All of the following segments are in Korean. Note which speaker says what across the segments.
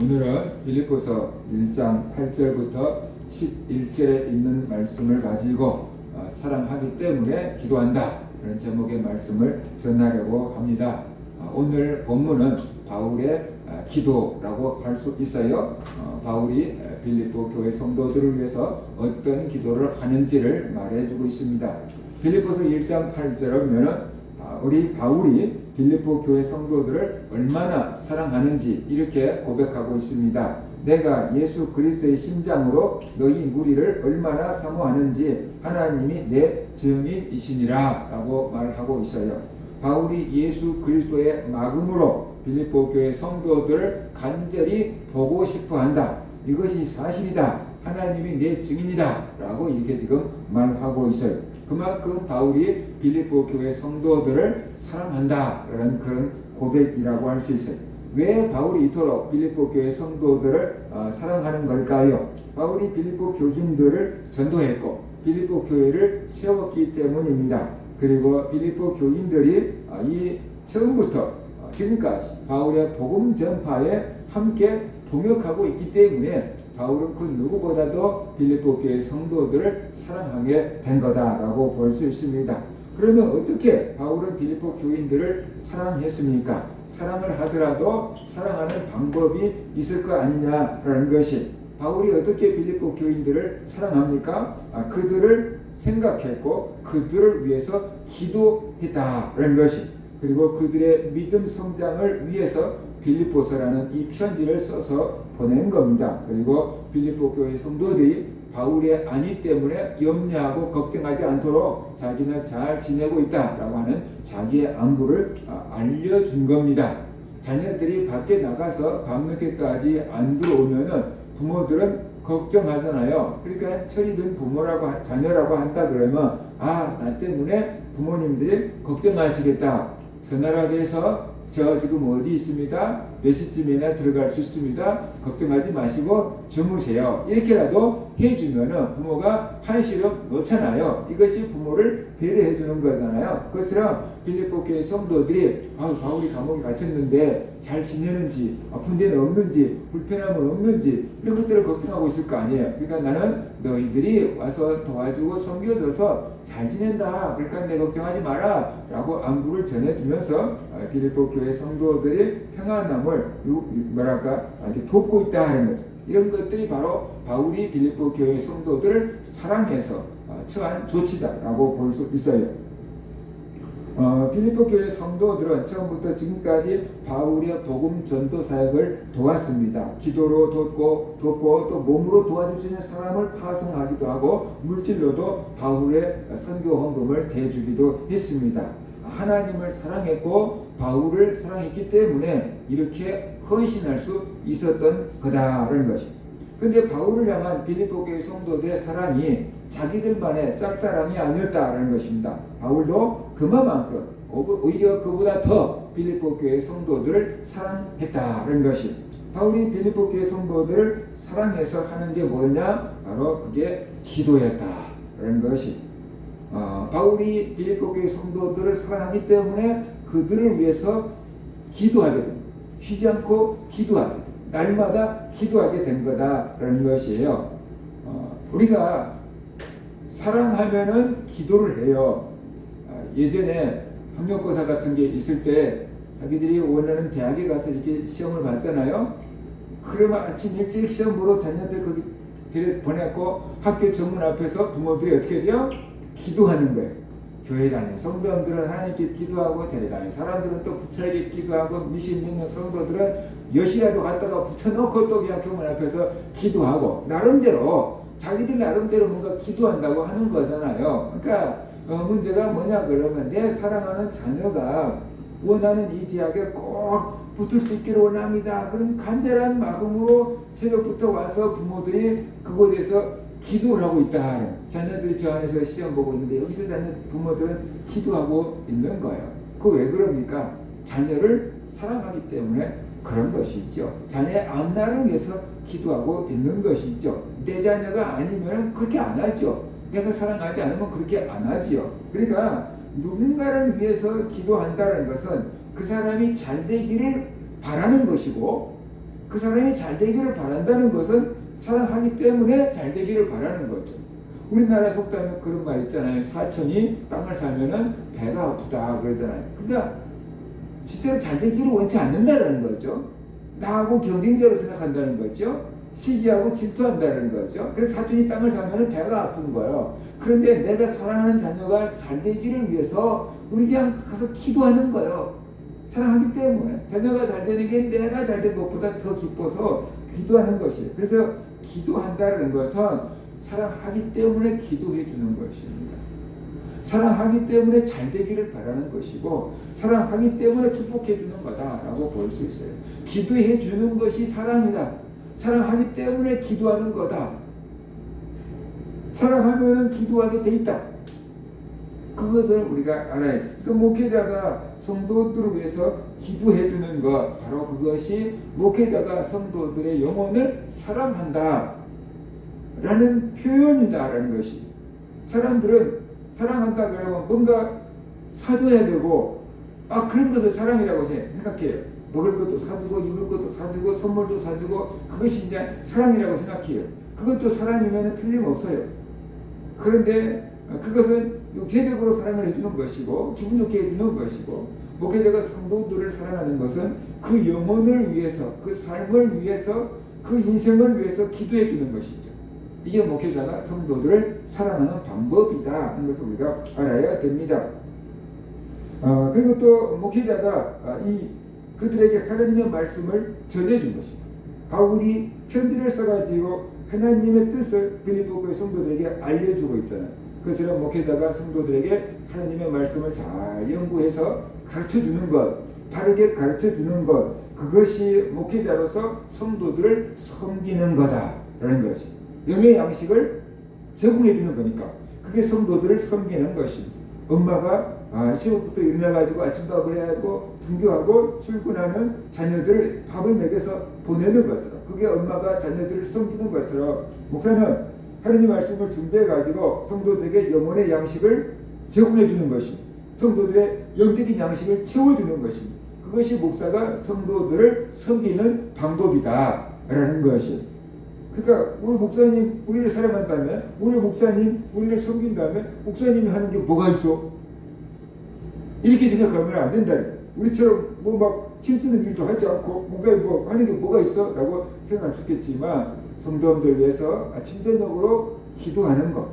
Speaker 1: 오늘은 빌립보서 1장 8절부터 11절에 있는 말씀을 가지고 사랑하기 때문에 기도한다 그런 제목의 말씀을 전하려고 합니다. 오늘 본문은 바울의 기도라고 할 수 있어요. 바울이 빌립보 교회 성도들을 위해서 어떤 기도를 하는지를 말해주고 있습니다. 빌립보서 1장 8절을 보면 우리 바울이 빌립보 교회 성도들을 얼마나 사랑하는지 이렇게 고백하고 있습니다. 내가 예수 그리스도의 심장으로 너희 무리를 얼마나 사모하는지 하나님이 내 증인이시니라 라고 말하고 있어요. 바울이 예수 그리스도의 막음으로 빌립보 교회 성도들을 간절히 보고 싶어 한다. 이것이 사실이다. 하나님이 내 증인이다 라고 이렇게 지금 말하고 있어요. 그만큼 바울이 빌립보 교회 성도들을 사랑한다라는 그런 고백이라고 할 수 있어요. 왜 바울이 이토록 빌립보 교회 성도들을 사랑하는 걸까요? 바울이 빌립보 교인들을 전도했고 빌립보 교회를 세웠기 때문입니다. 그리고 빌립보 교인들이 이 처음부터 지금까지 바울의 복음 전파에 함께 동역하고 있기 때문에 바울은 그 누구보다도 빌립보 교회 성도들을 사랑하게 된 거다라고 볼 수 있습니다. 그러면 어떻게 바울은 빌립보 교인들을 사랑했습니까? 사랑을 하더라도 사랑하는 방법이 있을 거 아니냐라는 것이, 바울이 어떻게 빌립보 교인들을 사랑합니까? 그들을 생각했고 그들을 위해서 기도했다라는 것이, 그리고 그들의 믿음 성장을 위해서 빌립보서라는 이 편지를 써서 보낸 겁니다. 그리고 빌립보 교회 성도들이 바울의 안위 때문에 염려하고 걱정하지 않도록 자기는 잘 지내고 있다라고 하는 자기의 안부를 알려준 겁니다. 자녀들이 밖에 나가서 밤늦게까지 안 들어오면은 부모들은 걱정하잖아요. 그러니까 철이 든 부모라고 자녀라고 한다 그러면 나 때문에 부모님들이 걱정하시겠다. 전화라도 해서 저 지금 어디 있습니다. 몇 시쯤이나 들어갈 수 있습니다. 걱정하지 마시고 주무세요. 이렇게라도 해주면은 부모가 한시름 놓잖아요. 이것이 부모를 배려해 주는 거잖아요. 그것처럼 빌립보 교회 성도들이 바울이 감옥에 갇혔는데 잘 지내는지, 아픈 데는 없는지, 불편함은 없는지 이런 것들을 걱정하고 있을 거 아니에요. 그러니까 나는 너희들이 와서 도와주고 섬겨줘서 잘 지낸다. 그러니까 내 걱정하지 마라 라고 안부를 전해주면서 빌립보 교회 성도들이 평안함을 이렇게 돕고 있다 하는 거죠. 이런 것들이 바로 바울이 빌립보 교회 성도들을 사랑해서 처한 조치다라고 볼 수 있어요. 빌립보 교회 성도들은 처음부터 지금까지 바울의 복음 전도 사역을 도왔습니다. 기도로 돕고 또 몸으로 도와줄 수 있는 사람을 파송하기도 하고 물질로도 바울의 선교 헌금을 대주기도 했습니다. 하나님을 사랑했고 바울을 사랑했기 때문에 이렇게 헌신할 수 있었던 거다라는 것입니다. 근데 바울을 향한 빌립보 교회 성도들의 사랑이 자기들만의 짝사랑이 아니었다라는 것입니다. 바울도 그만큼 오히려 그보다 더 빌립보 교회 성도들을 사랑했다라는 것이, 바울이 빌립보 교회 성도들을 사랑해서 하는 게 뭐냐? 바로 그게 기도였다라는 것이, 바울이 빌립보 교회 성도들을 사랑하기 때문에 그들을 위해서 기도하게 됩니다. 쉬지 않고 기도하게 됩니다. 날마다 기도하게 된 거다라는 것이에요. 우리가 사랑하면은 기도를 해요. 예전에 학력고사 같은 게 있을 때 자기들이 원하는 대학에 가서 이렇게 시험을 봤잖아요. 그러면 아침 일찍 시험 보러 자녀들 거기 보냈고 학교 정문 앞에서 부모들이 어떻게 돼요? 기도하는 거예요. 교회 다니는 성도들은 하나님께 기도하고, 교회 다니는 사람들은 또 부처에게 기도하고, 미신 믿는 성도들은 여시라도 갔다가 붙여놓고 또 그냥 교문 앞에서 기도하고, 나름대로 자기들 나름대로 뭔가 기도한다고 하는 거잖아요. 그러니까 문제가 뭐냐 그러면 내 사랑하는 자녀가 원하는 이 대학에 꼭 붙을 수 있기를 원합니다. 그런 간절한 마음으로 새벽부터 와서 부모들이 그곳에서 기도를 하고 있다. 자녀들이 저 안에서 시험 보고 있는데 여기서 부모들은 기도하고 있는 거예요. 그 왜 그럽니까? 자녀를 사랑하기 때문에 그런 것이죠. 자녀의 앞날을 위해서 기도하고 있는 것이죠. 내 자녀가 아니면 그렇게 안 하죠. 내가 사랑하지 않으면 그렇게 안 하지요. 그러니까 누군가를 위해서 기도한다는 것은 그 사람이 잘 되기를 바라는 것이고, 그 사람이 잘 되기를 바란다는 것은 사랑하기 때문에 잘 되기를 바라는 거죠. 우리나라 속담에 그런 말 있잖아요. 사촌이 땅을 사면은 배가 아프다 그러잖아요. 그러니까 진짜로 잘 되기를 원치 않는다는 거죠. 나하고 경쟁자로 생각한다는 거죠. 시기하고 질투한다는 거죠. 그래서 사촌이 땅을 사면은 배가 아픈 거예요. 그런데 내가 사랑하는 자녀가 잘 되기를 위해서 우리 그냥 가서 기도하는 거예요. 사랑하기 때문에 자녀가 잘 되는 게 내가 잘 된 것보다 더 기뻐서 기도하는 것이에요. 그래서 기도한다는 것은 사랑하기 때문에 기도해 주는 것입니다. 사랑하기 때문에 잘 되기를 바라는 것이고 사랑하기 때문에 축복해 주는 거다라고 볼 수 있어요. 기도해 주는 것이 사랑이다. 사랑하기 때문에 기도하는 거다. 사랑하면 기도하게 돼 있다. 그것을 우리가 알아야 돼. 그래서 목회자가 성도들을 위해서 기도해 주는 것, 바로 그것이 목회자가 성도들의 영혼을 사랑한다 라는 표현이다라는 것이. 사람들은 사랑한다 그러면 뭔가 사줘야 되고 그런 것을 사랑이라고 생각해요. 먹을 것도 사주고 입을 것도 사주고 선물도 사주고 그것이 이제 사랑이라고 생각해요. 그것도 사랑이면 틀림없어요. 그런데 그것은 육체적으로 사랑을 해주는 것이고 기분 좋게 해주는 것이고, 목회자가 성도들을 사랑하는 것은 그 영혼을 위해서, 그 삶을 위해서, 그 인생을 위해서 기도해 주는 것이죠. 이게 목회자가 성도들을 사랑하는 방법이다 하는 것을 우리가 알아야 됩니다. 그리고 또 목회자가 그들에게 하나님의 말씀을 전해준 것입니다. 바울이 편지를 써가지고 하나님의 뜻을 빌립보교의 성도들에게 알려주고 있잖아요. 그처럼 목회자가 성도들에게 하나님의 말씀을 잘 연구해서 가르쳐주는 것, 바르게 가르쳐주는 것, 그것이 목회자로서 성도들을 섬기는 거다라는 것이, 영의 양식을 제공해주는 거니까 그게 성도들을 섬기는 것입니다. 엄마가 아침부터 일어나가지고 아침밥을 해가지고 등교하고 출근하는 자녀들을 밥을 먹여서 보내는 것처럼, 그게 엄마가 자녀들을 섬기는 것처럼 목사는 하나님 말씀을 준비해가지고 성도들에게 영혼의 양식을 제공해주는 것입니다. 성도들의 영적인 양식을 채워주는 것입니다. 그것이 목사가 성도들을 섬기는 방법이다 라는 것이. 그러니까 우리 목사님 우리를 사랑한다면, 우리 목사님 우리를 섬긴다면 목사님이 하는 게 뭐가 있어? 이렇게 생각하면 안 된다. 우리처럼 뭐 막 힘쓰는 일도 하지 않고 목사님 뭐 하는 게 뭐가 있어? 라고 생각할 수 있겠지만, 성도들 위해서 아침 저녁으로 기도하는 것,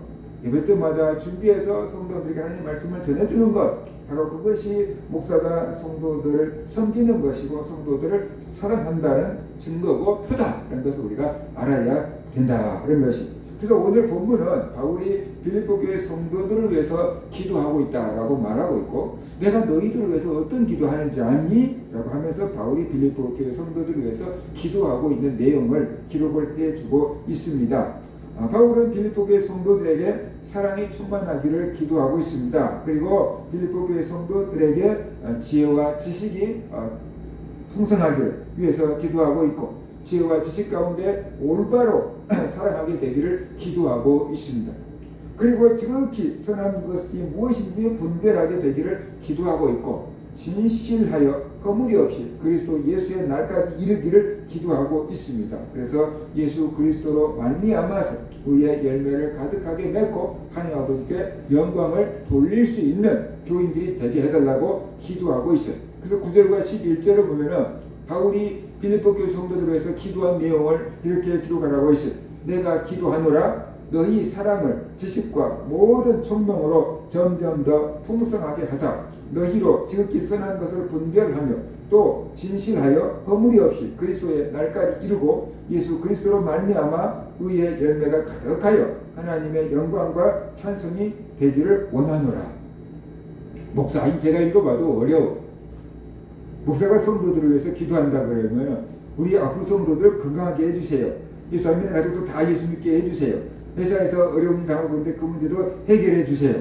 Speaker 1: 예배 때마다 준비해서 성도들에게 하나님의 말씀을 전해주는 것, 바로 그것이 목사가 성도들을 섬기는 것이고 성도들을 사랑한다는 증거고 표다라는 것을 우리가 알아야 된다는 것이. 그래서 오늘 본문은 바울이 빌립보 교회 성도들을 위해서 기도하고 있다라고 말하고 있고, 내가 너희들을 위해서 어떤 기도하는지 아니? 라고 하면서 바울이 빌립보 교회 성도들을 위해서 기도하고 있는 내용을 기록을 해주고 있습니다. 바울은 빌립보 교회 성도들에게 사랑이 충만하기를 기도하고 있습니다. 그리고 빌립보 교회 성도들에게 지혜와 지식이 풍성하기를 위해서 기도하고 있고, 지혜와 지식 가운데 올바로 살아가게 되기를 기도하고 있습니다. 그리고 지극히 선한 것이 무엇인지 분별하게 되기를 기도하고 있고, 진실하여 허물이 없이 그리스도 예수의 날까지 이르기를 기도하고 있습니다. 그래서 예수 그리스도로 말미암아서 의의 열매를 가득하게 맺고 하나님 아버지께 영광을 돌릴 수 있는 교인들이 되게 해달라고 기도하고 있어요. 그래서 9절과 11절을 보면은 바울이 빌립보 교회 성도들을 위해서 기도한 내용을 이렇게 기록하라고 있어요. 내가 기도하노라 너희 사랑을 지식과 모든 총명으로 점점 더 풍성하게 하사 너희로 지극히 선한 것을 분별하며 또 진실하여 허물이 없이 그리스도의 날까지 이루고 예수 그리스도로 말미암아 의의 열매가 가득하여 하나님의 영광과 찬송이 되기를 원하노라. 목사, 제가 읽어봐도 어려워. 목사가 성도들을 위해서 기도한다 그러면 우리 앞으로 성도들을 건강하게 해주세요. 예수 안 믿는 가족도 다 예수 믿게 해주세요. 회사에서 어려움을 당하고 있는데 그 문제도 해결해 주세요.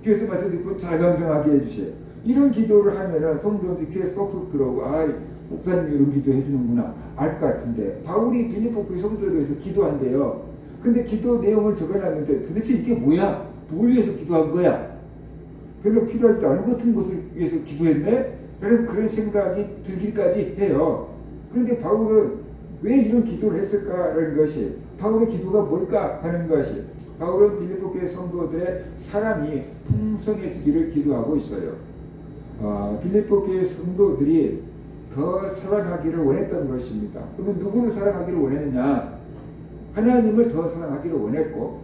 Speaker 1: 교회에서 맡아듣고 잘 건강하게 해주세요. 이런 기도를 하면은 성도들이 귀에 쏙쏙 들어오고, 목사님 이런 기도 해주는구나 알 것 같은데, 바울이 빌립보 교회 성도들을 위해서 기도한대요. 근데 기도 내용을 적어놨는데 도대체 이게 뭐야? 뭘 위해서 기도한 거야? 별로 필요하지도 않은 것 같은 것을 위해서 기도했네? 라는 그런 생각이 들기까지 해요. 그런데 바울은 왜 이런 기도를 했을까라는 것이, 바울의 기도가 뭘까 하는 것이, 바울은 빌립보 교회 성도들의 사랑이 풍성해지기를 기도하고 있어요. 빌립보 교회 성도들이 더 사랑하기를 원했던 것입니다. 그러면 누구를 사랑하기를 원했느냐? 하나님을 더 사랑하기를 원했고,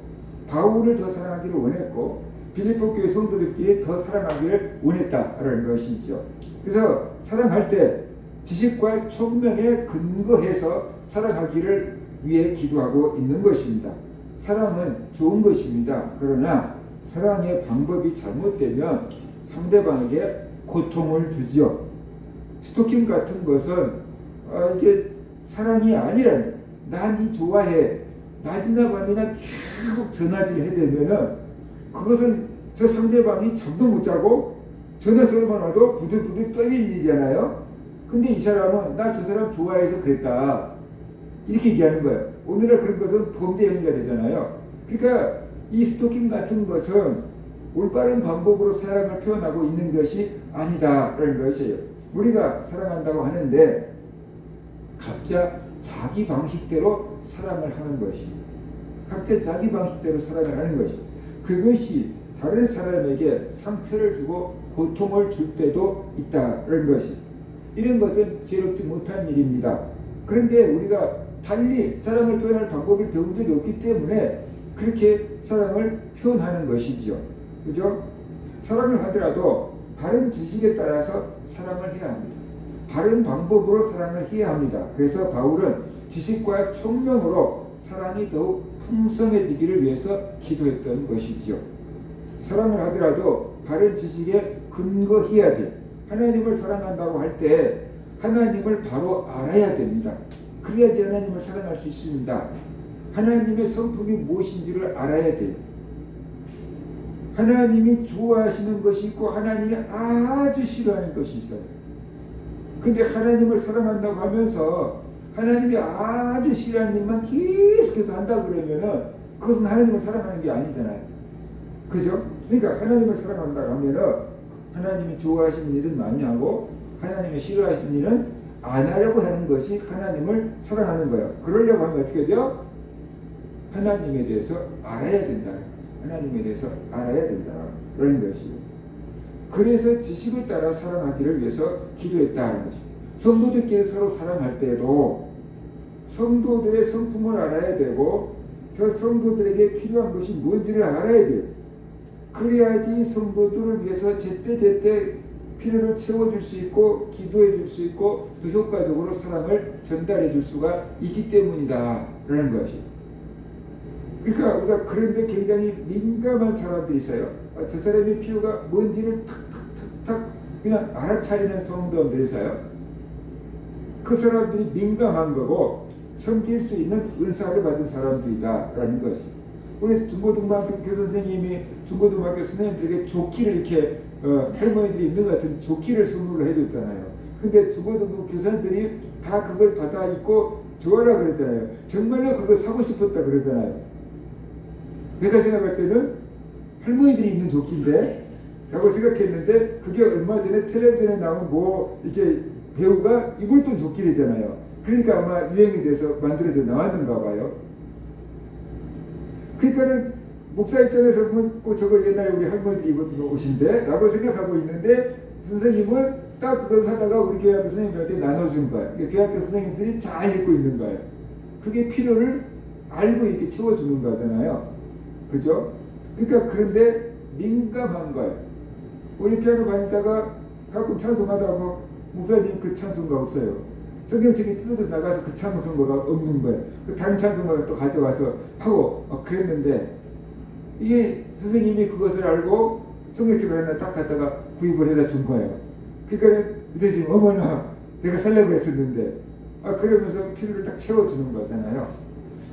Speaker 1: 바울을 더 사랑하기를 원했고, 빌립보 교회 성도들끼리 더 사랑하기를 원했다라는 것이죠. 그래서 사랑할 때 지식과 총명에 근거해서 사랑하기를 위해 기도하고 있는 것입니다. 사랑은 좋은 것입니다. 그러나 사랑의 방법이 잘못되면 상대방에게 고통을 주지요. 스토킹 같은 것은 이게 사랑이 아니라는, 난 이 좋아해, 낮이나 밤이나 계속 전화질을 해대면은 그것은 저 상대방이 잠도 못 자고 전화 소리만 와도 부들부들 떨릴 일이잖아요. 근데 이 사람은 나 저 사람 좋아해서 그랬다 이렇게 얘기하는 거예요. 오늘날 그런 것은 범죄 행위가 되잖아요. 그러니까 이 스토킹 같은 것은 올바른 방법으로 사랑을 표현하고 있는 것이 아니다라는 것이에요. 우리가 사랑한다고 하는데 각자 자기 방식대로 사랑을 하는 것입니다. 각자 자기 방식대로 사랑을 하는 것입니다. 그것이 다른 사람에게 상처를 주고 고통을 줄 때도 있다는 것이, 이런 것은 지혜롭지 못한 일입니다. 그런데 우리가 달리 사랑을 표현할 방법을 배운 적이 없기 때문에 그렇게 사랑을 표현하는 것이죠. 그죠? 사랑을 하더라도 바른 지식에 따라서 사랑을 해야 합니다. 바른 방법으로 사랑을 해야 합니다. 그래서 바울은 지식과 총명으로 사랑이 더욱 풍성해지기를 위해서 기도했던 것이죠. 사랑을 하더라도 바른 지식에 근거해야 돼. 하나님을 사랑한다고 할 때 하나님을 바로 알아야 됩니다. 그래야지 하나님을 사랑할 수 있습니다. 하나님의 성품이 무엇인지를 알아야 돼요. 하나님이 좋아하시는 것이 있고 하나님이 아주 싫어하는 것이 있어요. 근데 하나님을 사랑한다고 하면서 하나님이 아주 싫어하는 일만 계속해서 한다고 그러면은 그것은 하나님을 사랑하는 게 아니잖아요. 그죠? 그러니까 하나님을 사랑한다고 하면은 하나님이 좋아하시는 일은 많이 하고 하나님이 싫어하시는 일은 안 하려고 하는 것이 하나님을 사랑하는 거예요. 그러려고 하면 어떻게 돼요? 하나님에 대해서 알아야 된다. 하나님에 대해서 알아야 된다. 그런 것이에요. 그래서 지식을 따라 사랑하기를 위해서 기도했다는 것입니다. 성도들끼리 서로 사랑할 때에도 성도들의 성품을 알아야 되고 저 성도들에게 필요한 것이 뭔지를 알아야 돼요. 그래야지 성도들을 위해서 제때제때 필요를 채워줄 수 있고 기도해 줄 수 있고 더 효과적으로 사랑을 전달해 줄 수가 있기 때문이다 라는 것이. 그러니까 우리가 그런데 굉장히 민감한 사람들이 있어요. 저 사람의 필요가 뭔지를 탁탁탁탁 그냥 알아차리는 성도들이 있어요. 그 사람들이 민감한 거고 섬길 수 있는 은사를 받은 사람들이다 라는 것이. 우리 중고등학교 교선생님이 중고등학교 선생님들에게 조끼를 이렇게 할머니들이 입는 것 같은 조끼를 선물로 해줬잖아요. 근데 중고등부 교사들이 다 그걸 받아 입고 좋아라 그랬잖아요. 정말로 그거 사고 싶었다 그러잖아요. 내가 생각할 때는 할머니들이 입는 조끼인데 라고 생각했는데 그게 얼마 전에 텔레비전에 나온 뭐 이렇게 배우가 입었던 조끼잖아요. 그러니까 아마 유행이 돼서 만들어져 나왔는가 봐요. 그러니까는 목사 입장에서 보면 저거 옛날에 우리 할머니들이 입었던 옷인데 라고 생각하고 있는데 선생님은 딱 그걸 사다가 우리 교회학교 선생님들한테 나눠준 거예요. 그러니까 교회학교 선생님들이 잘 입고 있는 거예요. 그게 필요를 알고 이렇게 채워주는 거잖아요. 그죠? 그러니까 그런데 민감한 거예요. 우리 피아노 반자가 가끔 찬송하다 뭐 목사님 그 찬송가 없어요. 성경책이 뜯어져서 나가서 그 찬송가가 없는 거예요. 그 다른 찬송가가 또 가져와서 하고 그랬는데 이게 선생님이 그것을 알고 성경책을 하나 딱 갖다가 구입을 해다 준 거예요. 그러니까 믿으시면 어머나 내가 살려고 했었는데 그러면서 필요를 딱 채워주는 거잖아요.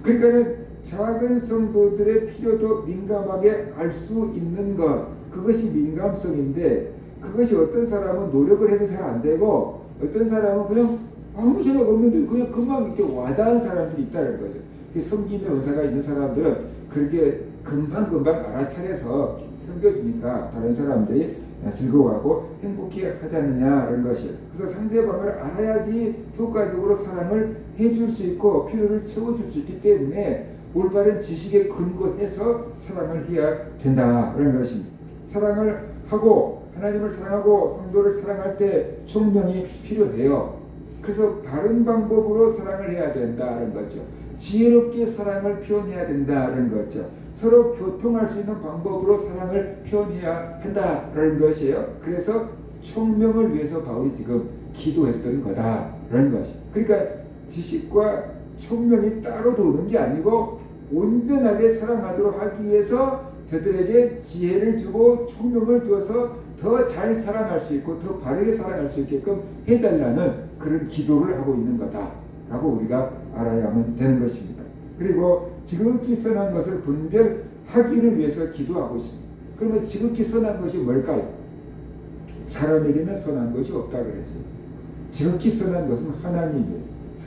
Speaker 1: 그러니까는 작은 성도들의 필요도 민감하게 알 수 있는 것, 그것이 민감성인데 그것이 어떤 사람은 노력을 해도 잘 안 되고 어떤 사람은 그냥 아무 생각 없는데 그냥 금방 이렇게 와닿은 사람들이 있다는 거죠. 섬김의 은사가 있는 사람들은 그렇게 금방금방 알아차려서 섬겨주니까 다른 사람들이 즐거워하고 행복해 하지 않느냐라는 것이에요. 그래서 상대방을 알아야지 효과적으로 사랑을 해줄 수 있고 필요를 채워줄 수 있기 때문에 올바른 지식에 근거해서 사랑을 해야 된다라는 것입니다. 사랑을 하고 하나님을 사랑하고 성도를 사랑할 때 총명이 필요해요. 그래서 바른 방법으로 사랑을 해야 된다는 거죠. 지혜롭게 사랑을 표현해야 된다는 거죠. 서로 교통할 수 있는 방법으로 사랑을 표현해야 한다는 것이에요. 그래서 총명을 위해서 바울이 지금 기도했던 거다라는 것이. 그러니까 지식과 총명이 따로 도는 게 아니고 온전하게 사랑하도록 하기 위해서 저들에게 지혜를 주고 총명을 주어서 더 잘 사랑할 수 있고 더 바르게 사랑할 수 있게끔 해달라는 그런 기도를 하고 있는 거다라고 우리가 알아야만 되는 것입니다. 그리고 지극히 선한 것을 분별하기를 위해서 기도하고 있습니다. 그러면 지극히 선한 것이 뭘까요? 사람에게는 선한 것이 없다 그랬어요. 지극히 선한 것은 하나님이에요.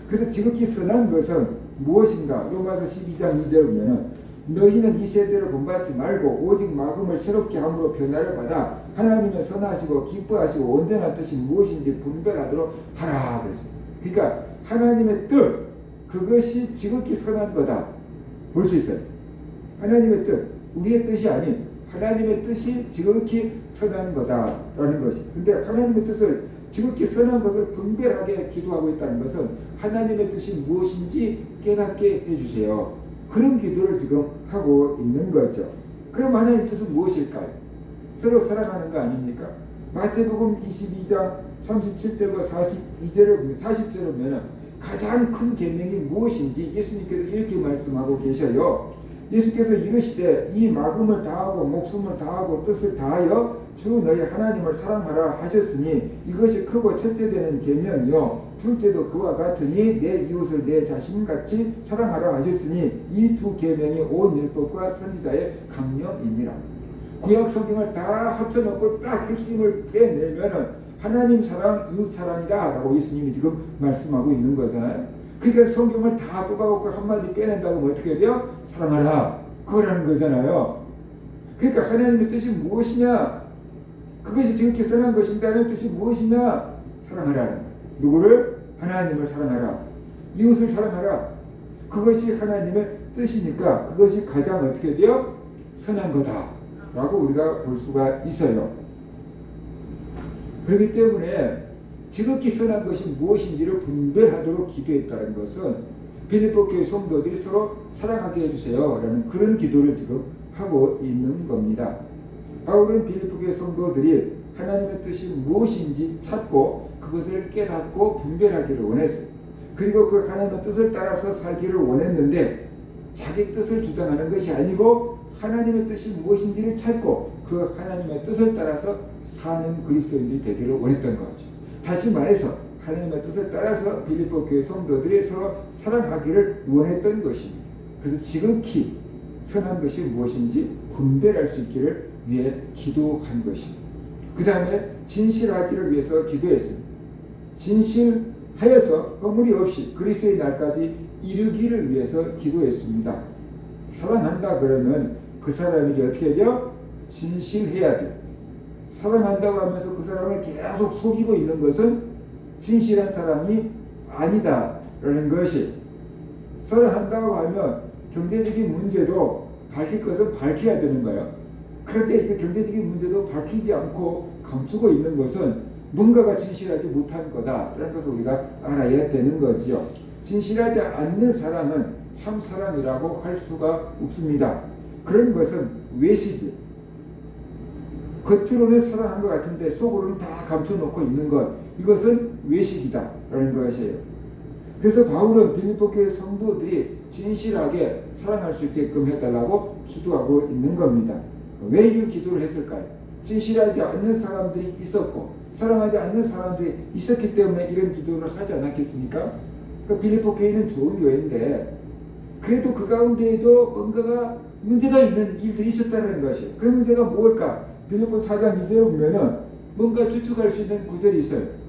Speaker 1: 그래서 지극히 선한 것은 무엇인가? 로마서 12장 2절 보면은 너희는 이 세대를 본받지 말고 오직 마음을 새롭게 함으로 변화를 받아 하나님의 선하시고 기뻐하시고 온전한 뜻이 무엇인지 분별하도록 하라 그랬어요. 그러니까 하나님의 뜻, 그것이 지극히 선한 거다 볼 수 있어요. 하나님의 뜻, 우리의 뜻이 아닌 하나님의 뜻이 지극히 선한 거다라는 것이. 근데 하나님의 뜻을 지극히 선한 것을 분별하게 기도하고 있다는 것은 하나님의 뜻이 무엇인지 깨닫게 해주세요. 그런 기도를 지금 하고 있는 거죠. 그럼 하나님의 뜻은 무엇일까요? 서로 사랑하는 거 아닙니까? 마태복음 22장 37절과 40절을 보면 가장 큰 계명이 무엇인지 예수님께서 이렇게 말씀하고 계셔요. 예수께서 이르시되 이 마음을 다하고 목숨을 다하고 뜻을 다하여 주 너희 하나님을 사랑하라 하셨으니 이것이 크고 첫째 되는 계명이요 둘째도 그와 같으니 내 이웃을 내 자신같이 사랑하라 하셨으니 이 두 계명이 온 율법과 선지자의 강령이니라. 구약 성경을 다 합쳐놓고 딱 핵심을 빼내면은 하나님 사랑, 이웃 사랑이다 라고 예수님이 지금 말씀하고 있는 거잖아요. 그러니까 성경을 다 뽑아갖고 한마디 빼낸다고 하면 어떻게 돼요? 사랑하라. 그거라는 거잖아요. 그러니까 하나님의 뜻이 무엇이냐? 그것이 지극히 선한 것인다는 뜻이 무엇이냐? 사랑하라는 거예요. 누구를? 하나님을 사랑하라. 이웃을 사랑하라. 그것이 하나님의 뜻이니까 그것이 가장 어떻게 돼요? 선한 거다 라고 우리가 볼 수가 있어요. 그렇기 때문에 지극히 선한 것이 무엇인지를 분별하도록 기도했다는 것은 빌립보 교회 성도들이 서로 사랑하게 해주세요 라는 그런 기도를 지금 하고 있는 겁니다. 바울은 빌립보 교회 성도들이 하나님의 뜻이 무엇인지 찾고 그것을 깨닫고 분별하기를 원했어요. 그리고 그 하나님의 뜻을 따라서 살기를 원했는데 자기 뜻을 주장하는 것이 아니고 하나님의 뜻이 무엇인지를 찾고 그 하나님의 뜻을 따라서 사는 그리스도인들이 되기를 원했던 거죠. 다시 말해서 하나님의 뜻을 따라서 빌립보 교회 성도들이 서로 사랑하기를 원했던 것입니다. 그래서 지극히 선한 것이 무엇인지 분별할 수 있기를 위해 기도한 것입니다. 그 다음에 진실하기를 위해서 기도했습니다. 진실하여서 허물이 없이 그리스도의 날까지 이르기를 위해서 기도했습니다. 사랑한다 그러면 그 사람이 어떻게 돼요? 진실해야 돼요. 사랑한다고 하면서 그 사람을 계속 속이고 있는 것은 진실한 사람이 아니다라는 것이. 사랑한다고 하면 경제적인 문제도 밝힐 것은 밝혀야 되는 거예요. 그런데 그 경제적인 문제도 밝히지 않고 감추고 있는 것은 뭔가가 진실하지 못한 거다라는 것을 우리가 알아야 되는 거지요. 진실하지 않는 사랑은 참 사랑이라고 할 수가 없습니다. 그런 것은 외식이에요. 겉으로는 사랑한 것 같은데 속으로는 다 감춰놓고 있는 것, 이것은 외식이다라는 것이에요. 그래서 바울은 빌립보 교회 성도들이 진실하게 사랑할 수 있게끔 해달라고 기도하고 있는 겁니다. 왜 이 기도를 했을까요? 진실하지 않는 사람들이 있었고 사랑하지 않는 사람들이 있었기 때문에 이런 기도를 하지 않았겠습니까? 그 빌립보 교회는 좋은 교회인데 그래도 그 가운데에도 뭔가가 문제가 있는 일들이 있었다는 것이에요. 그 문제가 뭘까? 빌립보 4장 2절에 보면은 뭔가 추측할 수 있는 구절이 있어요.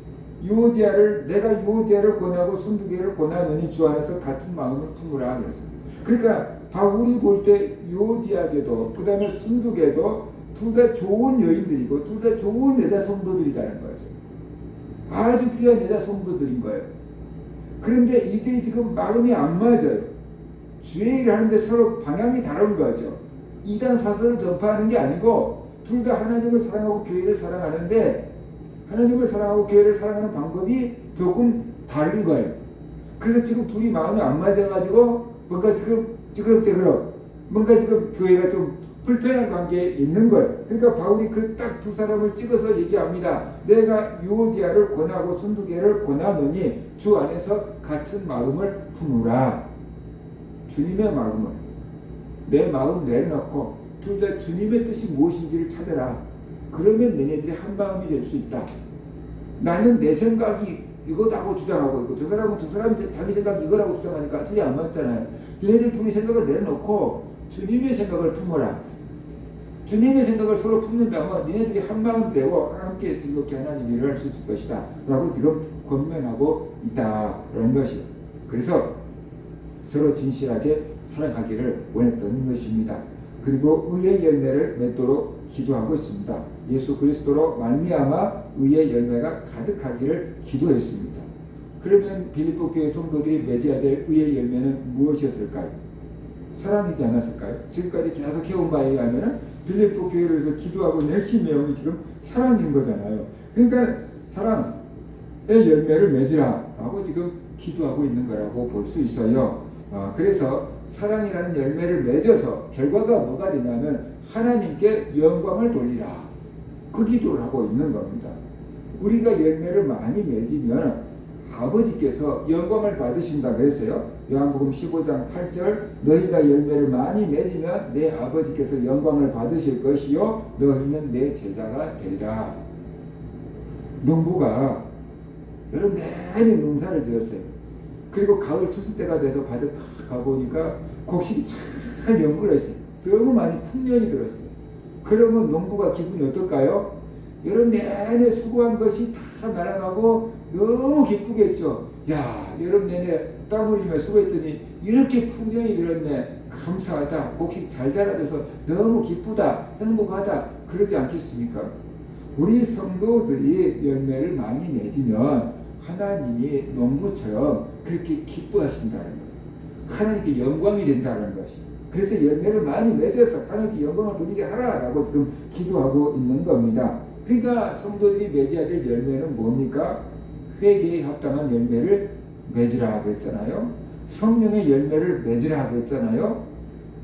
Speaker 1: 내가 유오디아를 권하고 순두개를 권하느니 주 안에서 같은 마음을 품으라 그랬어요. 그러니까 바울이 볼 때 유오디아계도 그 다음에 순두계도 둘 다 좋은 여인들이고 둘 다 좋은 여자 성도들이라는 거죠. 아주 귀한 여자 성도들인 거예요. 그런데 이들이 지금 마음이 안 맞아요. 주의 일을 하는데 서로 방향이 다른 거죠. 이단 사설을 전파하는 게 아니고 둘 다 하나님을 사랑하고 교회를 사랑하는데 하나님을 사랑하고 교회를 사랑하는 방법이 조금 다른 거예요. 그래서 지금 둘이 마음이 안 맞아가지고 뭔가 지금 찌그럽 뭔가 지금 교회가 좀 불편한 관계에 있는 거예요. 그러니까 바울이 그 딱 두 사람을 찍어서 얘기합니다. 내가 유오디아를 권하고 순두계를 권하노니 주 안에서 같은 마음을 품으라. 주님의 마음을 내 마음 내려놓고 둘 다 주님의 뜻이 무엇인지를 찾아라. 그러면 너네들이 한 마음이 될 수 있다. 나는 내 생각이 이거라고 주장하고 있고 저 사람은 자기 생각이 이거라고 주장하니까 둘이 안 맞잖아요. 너네들 둘이 생각을 내려놓고 주님의 생각을 품어라. 주님의 생각을 서로 품는다면 너네들이 한 마음 되고 함께 즐겁게 하나님 일을 할 수 있을 것이다 라고 지금 권면하고 있다라는 것이에요. 그래서 서로 진실하게 사랑하기를 원했던 것입니다. 그리고 의의 열매를 맺도록 기도하고 있습니다. 예수 그리스도로 말미암아 의의 열매가 가득하기를 기도했습니다. 그러면 빌립보 교회 성도들이 맺어야 될 의의 열매는 무엇이었을까요? 사랑이지 않았을까요? 지금까지 계속 해온 바에 의하면 빌립보 교회를 위해서 기도하고 내신 내용이 지금 사랑인 거잖아요. 그러니까 사랑의 열매를 맺으라 라고 지금 기도하고 있는 거라고 볼 수 있어요. 그래서 사랑이라는 열매를 맺어서 결과가 뭐가 되냐면 하나님께 영광을 돌리라. 그 기도를 하고 있는 겁니다. 우리가 열매를 많이 맺으면 아버지께서 영광을 받으신다 그랬어요. 요한복음 15장 8절 너희가 열매를 많이 맺으면 내 아버지께서 영광을 받으실 것이요 너희는 내 제자가 되리라. 농부가 여름 내내 농사를 지었어요. 그리고 가을 추수 때가 돼서 밭에 딱 가보니까 곡식이 참 연글었어요. 너무 많이 풍년이 들었어요. 그러면 농부가 기분이 어떨까요? 여름 내내 수고한 것이 다 날아가고 너무 기쁘겠죠. 야, 여름 내내 땀 흘리며 수고했더니 이렇게 풍년이 들었네. 감사하다. 곡식 잘 자라줘서 너무 기쁘다. 행복하다. 그러지 않겠습니까? 우리 성도들이 열매를 많이 맺으면 하나님이 농부처럼 그렇게 기뻐하신다는 거예요. 하나님께 영광이 된다는 것이. 그래서 열매를 많이 맺어서 하나님께 영광을 돌리게 하라라고 지금 기도하고 있는 겁니다. 그러니까 성도들이 맺어야 될 열매는 뭡니까? 회개에 합당한 열매를 맺으라 그랬잖아요. 성령의 열매를 맺으라 그랬잖아요.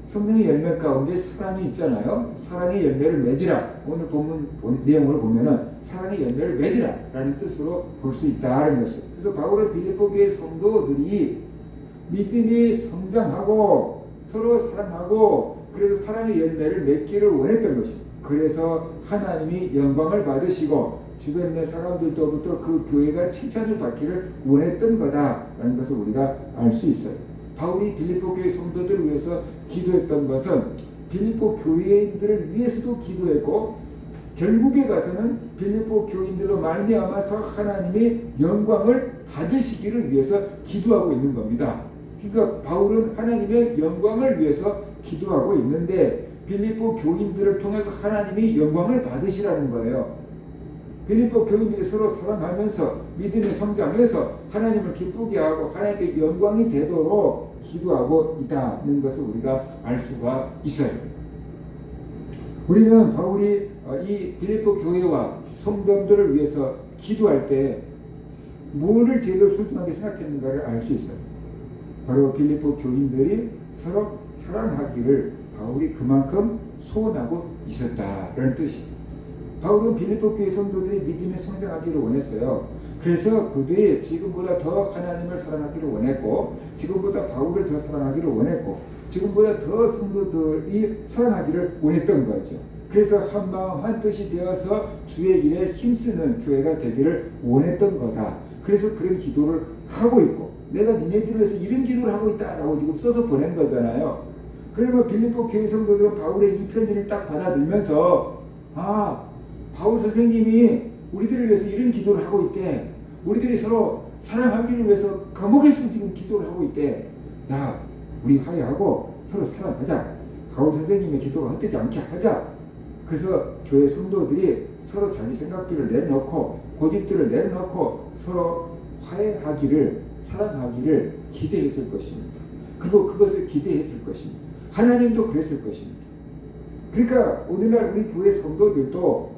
Speaker 1: 성령의 열매 가운데 사랑이 있잖아요. 사랑의 열매를 맺으라. 오늘 본문 내용을 보면은 사랑의 열매를 맺으라 라는 뜻으로 볼 수 있다는 것이에요. 그래서 바울은 빌립보 교회 성도들이 믿음이 성장하고 서로 사랑하고 그래서 사랑의 열매를 맺기를 원했던 것이에요. 그래서 하나님이 영광을 받으시고 주변 내 사람들로부터 그 교회가 칭찬을 받기를 원했던 거다라는 것을 우리가 알 수 있어요. 바울이 빌립보 교회 성도들을 위해서 기도했던 것은 빌립보 교회인들을 위해서도 기도했고 결국에 가서는 빌립보 교인들로 말미암아서 하나님의 영광을 받으시기를 위해서 기도하고 있는 겁니다. 그러니까 바울은 하나님의 영광을 위해서 기도하고 있는데 빌립보 교인들을 통해서 하나님이 영광을 받으시라는 거예요. 빌립보 교인들이 서로 사랑하면서 믿음의 성장해서 하나님을 기쁘게 하고 하나님께 영광이 되도록 기도하고 있다는 것을 우리가 알 수가 있어요. 우리는 바울이 이 빌립보 교회와 성도들을 위해서 기도할 때 뭐를 제일 소중하게 생각했는가를 알 수 있어요. 바로 빌립보 교인들이 서로 사랑하기를 바울이 그만큼 소원하고 있었다라는 뜻이에요. 바울은 빌립보 교회 성도들이 믿음에 성장하기를 원했어요. 그래서 그들이 지금보다 더 하나님을 사랑하기를 원했고 지금보다 바울을 더 사랑하기를 원했고 지금보다 더 성도들이 사랑하기를 원했던 거죠. 그래서 한 마음 한 뜻이 되어서 주의 일에 힘쓰는 교회가 되기를 원했던 거다. 그래서 그런 기도를 하고 있고 내가 니네들을 위해서 이런 기도를 하고 있다라고 지금 써서 보낸 거잖아요. 그러면 빌립보 교회 성도들은 바울의 이 편지를 딱 받아들면서 바울 선생님이 우리들을 위해서 이런 기도를 하고 있대. 우리들이 서로 사랑하기를 위해서 감옥에서 지금 기도를 하고 있대. 야, 우리 화해하고 서로 사랑하자. 바울 선생님의 기도가 헛되지 않게 하자. 그래서 교회 성도들이 서로 자기 생각들을 내려놓고 고집들을 내려놓고 서로 화해하기를, 사랑하기를 기대했을 것입니다. 그리고 그것을 기대했을 것입니다. 하나님도 그랬을 것입니다. 그러니까 오늘날 우리 교회 성도들도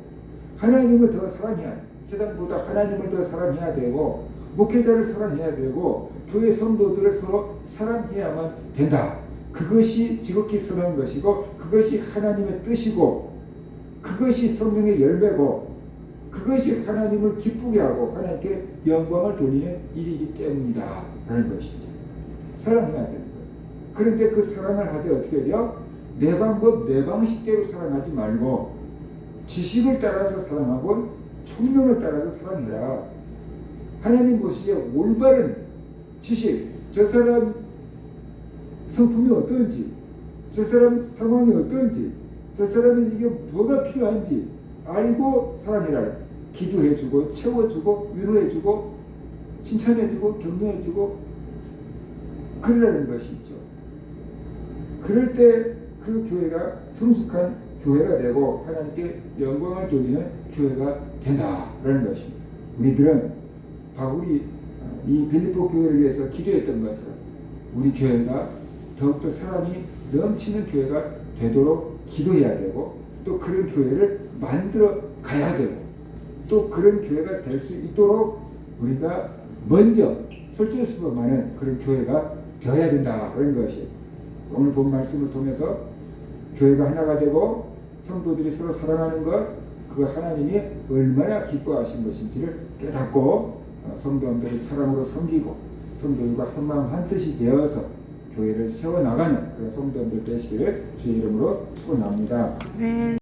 Speaker 1: 하나님을 더 사랑해야 돼. 세상보다 하나님을 더 사랑해야 되고 목회자를 사랑해야 되고 교회 성도들을 서로 사랑해야만 된다. 그것이 지극히 선한 것이고 그것이 하나님의 뜻이고 그것이 성령의 열매고 그것이 하나님을 기쁘게 하고 하나님께 영광을 돌리는 일이기 때문이다 라는 것이죠. 사랑해야 되는 거예요. 그런데 그 사랑을 하되 어떻게 돼요? 내 방법 내 방식대로 사랑하지 말고 지식을 따라서 사랑하고 총명을 따라서 사랑해라. 하나님 보시기에 올바른 지식, 저 사람 성품이 어떤지, 저 사람 상황이 어떤지, 저 사람에게 뭐가 필요한지 알고 사랑해라. 기도해주고 채워주고 위로해주고 칭찬해주고 격려해주고 그러라는 것이 있죠. 그럴 때 그 교회가 성숙한 교회가 되고 하나님께 영광을 돌리는 교회가 된다라는 것입니다. 우리들은 바울이 이 빌립보 교회를 위해서 기도했던 것처럼 우리 교회가 더욱더 사랑이 넘치는 교회가 되도록 기도해야 되고 또 그런 교회를 만들어 가야 되고 또 그런 교회가 될 수 있도록 우리가 먼저 솔직수범하는 그런 교회가 되어야 된다는 것이 오늘 본 말씀을 통해서 교회가 하나가 되고 성도들이 서로 사랑하는 것 그 하나님이 얼마나 기뻐하신 것인지를 깨닫고 성도들을 사랑으로 섬기고 성도들과 한마음 한뜻이 되어서 교회를 세워나가는 그런 성도들 되시기를 주의 이름으로 축원합니다.